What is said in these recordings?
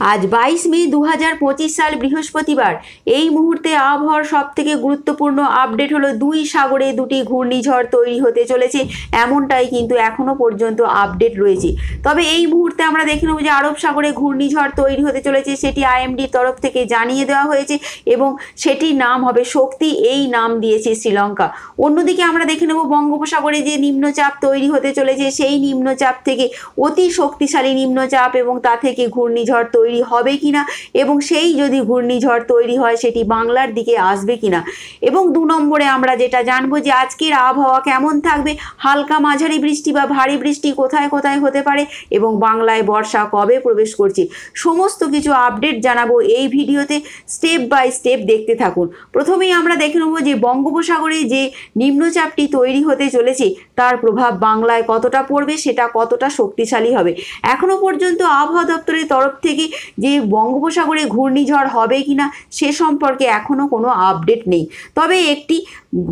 আজ 22 মে 2025 সাল বৃহস্পতিবার। এই মুহূর্তে আবহাওয়ার সবথেকে গুরুত্বপূর্ণ আপডেট হলো দুই সাগরে দুটি ঘূর্ণিঝড় তৈরি হতে চলেছে, এমনটাই কিন্তু এখনো পর্যন্ত আপডেট রয়েছে। তবে এই মুহূর্তে আমরা দেখে নেব যে আরব সাগরে ঘূর্ণিঝড় তৈরি হতে চলেছে, সেটি আইএমডির তরফ থেকে জানিয়ে দেওয়া হয়েছে এবং সেটির নাম হবে শক্তি, এই নাম দিয়েছে শ্রীলঙ্কা। অন্যদিকে আমরা দেখে নেব বঙ্গোপসাগরে যে নিম্নচাপ তৈরি হতে চলেছে, সেই নিম্নচাপ থেকে অতি শক্তিশালী নিম্নচাপ এবং তা থেকে ঘূর্ণিঝড় তৈরি হবে কিনা, এবং সেই যদি ঘূর্ণিঝড় তৈরি হয় সেটি বাংলার দিকে আসবে কিনা। এবং 2 নম্বরে আমরা যেটা জানবো যে আজকের আবহাওয়া কেমন থাকবে, হালকা মাঝারি বৃষ্টি বা ভারী বৃষ্টি কোথায় কোথায় হতে পারে এবং বাংলায় বর্ষা কবে প্রবেশ করছে, সমস্ত কিছু আপডেট জানাবো এই ভিডিওতে। স্টেপ বাই স্টেপ দেখতে থাকুন। প্রথমেই আমরা দেখে নেব যে বঙ্গোপসাগরে যে নিম্নচাপটি তৈরি হতে চলেছে তার প্রভাব বাংলায় কতটা পড়বে, সেটা কতটা শক্তিশালী হবে। এখনো পর্যন্ত আবহাওয়া দপ্তরের তরফ থেকে যে বঙ্গোপসাগরে ঘূর্ণিঝড় হবে কিনা সে সম্পর্কে এখনো কোনো আপডেট নেই। তবে একটি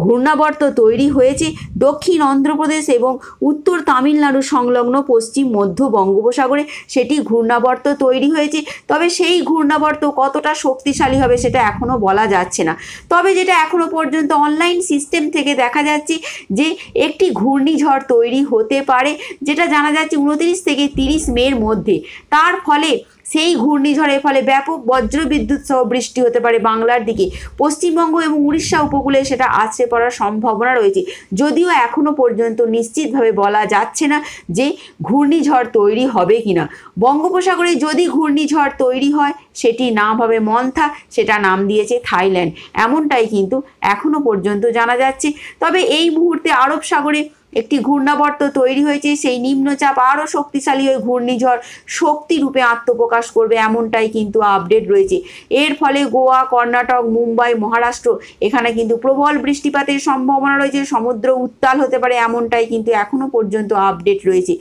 ঘূর্ণাবর্ত তৈরি হয়েছে দক্ষিণ অন্ধ্রপ্রদেশ এবং উত্তর তামিলনাড়ু সংলগ্ন পশ্চিম মধ্য বঙ্গোপসাগরে, সেটি ঘূর্ণাবর্ত তৈরি হয়েছে। তবে সেই ঘূর্ণাবর্ত কতটা শক্তিশালী হবে সেটা এখনো বলা যাচ্ছে না। তবে যেটা এখনো পর্যন্ত অনলাইন সিস্টেম থেকে দেখা যাচ্ছে যে একটি ঘূর্ণিঝড় তৈরি হতে পারে, যেটা জানা যাচ্ছে 29 থেকে 30 মের মধ্যে। তার ফলে সেই ঘূর্ণিঝড়ের ফলে ব্যাপক বজ্রবিদ্যুৎ সহ বৃষ্টি হতে পারে বাংলার দিকে, পশ্চিমবঙ্গ এবং উড়িষ্যা উপকূলে সেটা আছড়ে পড়ার সম্ভাবনা রয়েছে। যদিও এখনো পর্যন্ত নিশ্চিতভাবে বলা যাচ্ছে না যে ঘূর্ণিঝড় তৈরি হবে কিনা। বঙ্গোপসাগরে যদি ঘূর্ণিঝড় তৈরি হয় সেটির নাম হবে মন্থা, সেটা নাম দিয়েছে থাইল্যান্ড, এমনটাই কিন্তু এখনো পর্যন্ত জানা যাচ্ছে। তবে এই মুহূর্তে আরব সাগরে একটি ঘূর্ণাবর্ত তৈরি হয়েছে, সেই নিম্নচাপ আরও শক্তিশালী হয়ে ঘূর্ণিঝড় শক্তি রূপে আত্মপ্রকাশ করবে, এমনটাই কিন্তু আপডেট রয়েছে। এর ফলে গোয়া, কর্ণাটক, মুম্বাই, মহারাষ্ট্র এখানে কিন্তু প্রবল বৃষ্টিপাতের সম্ভাবনা রয়েছে, সমুদ্র উত্তাল হতে পারে, এমনটাই কিন্তু এখনো পর্যন্ত আপডেট রয়েছে।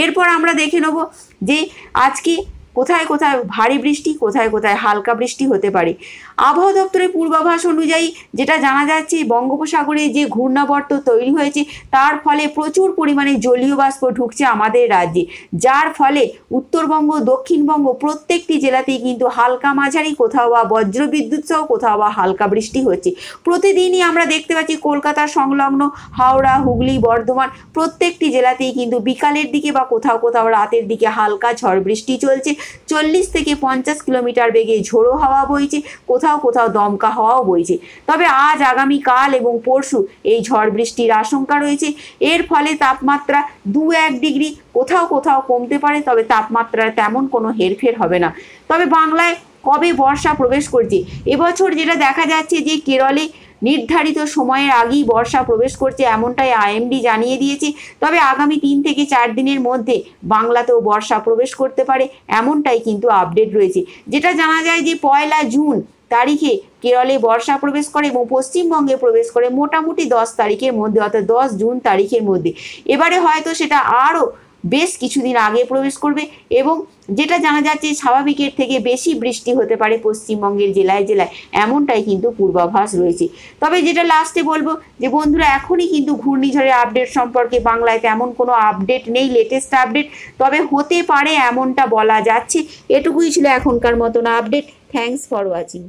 এরপর আমরা দেখে নেব যে আজকে কোথায় কোথায় ভারী বৃষ্টি, কোথায় কোথায় হালকা বৃষ্টি হতে পারে। আবহাওয়া দপ্তরের পূর্বাভাস অনুযায়ী যেটা জানা যাচ্ছে, বঙ্গোপসাগরে যে ঘূর্ণাবর্ত তৈরি হয়েছে তার ফলে প্রচুর পরিমাণে জলীয় বাষ্প ঢুকছে আমাদের রাজ্যে, যার ফলে উত্তরবঙ্গ, দক্ষিণবঙ্গ প্রত্যেকটি জেলাতেই কিন্তু হালকা মাঝারি, কোথাও বা বজ্রবিদ্যুৎ সহ কোথাও বা হালকা বৃষ্টি হচ্ছে। প্রতিদিনই আমরা দেখতে পাচ্ছি কলকাতা সংলগ্ন হাওড়া, হুগলি, বর্ধমান প্রত্যেকটি জেলাতেই কিন্তু বিকালের দিকে বা কোথাও কোথাও রাতের দিকে হালকা ঝড় বৃষ্টি চলছে। 40 থেকে 50 কিলোমিটার বেগে ঝোড়ো হাওয়া বইছে, কোথাও কোথাও দমকা হাওয়াও বইছে। তবে আজ, আগামীকাল এবং পরশু এই ঝড় বৃষ্টির আশঙ্কা রয়েছে। এর ফলে তাপমাত্রা 2-1 ডিগ্রি কোথাও কোথাও কমতে পারে, তবে তাপমাত্রার তেমন কোনো হেরফের হবে না। তবে বাংলায় কবে বর্ষা প্রবেশ করছে, এবছর যেটা দেখা যাচ্ছে যে কেরলে নির্ধারিত সময়ের আগেই বর্ষা প্রবেশ করছে, এমনটাই আইএমডি জানিয়ে দিয়েছে। তবে আগামী 3 থেকে 4 দিনের মধ্যে বাংলাতেও বর্ষা প্রবেশ করতে পারে, এমনটাই কিন্তু আপডেট রয়েছে। যেটা জানা যায় যে 1 জুন তারিখে কেরলে বর্ষা প্রবেশ করে এবং পশ্চিমবঙ্গে প্রবেশ করে মোটামুটি 10 তারিখের মধ্যে, অর্থাৎ 10 জুন তারিখের মধ্যে। এবারে হয়তো সেটা আরও বেশ কিছুদিন আগে প্রবেশ করবে এবং যেটা জানা যাচ্ছে স্বাভাবিকের থেকে বেশি বৃষ্টি হতে পারে পশ্চিমবঙ্গের জেলায় জেলায়, এমনটাই কিন্তু পূর্বাভাস রয়েছে। তবে যেটা লাস্টে বলবো যে বন্ধুরা, এখনই কিন্তু ঘূর্ণিঝড়ের আপডেট সম্পর্কে বাংলায় তেমন কোনো আপডেট নেই, লেটেস্ট আপডেট। তবে হতে পারে এমনটা বলা যাচ্ছে। এটুকুই ছিল এখনকার মতন আপডেট। Thanks for watching.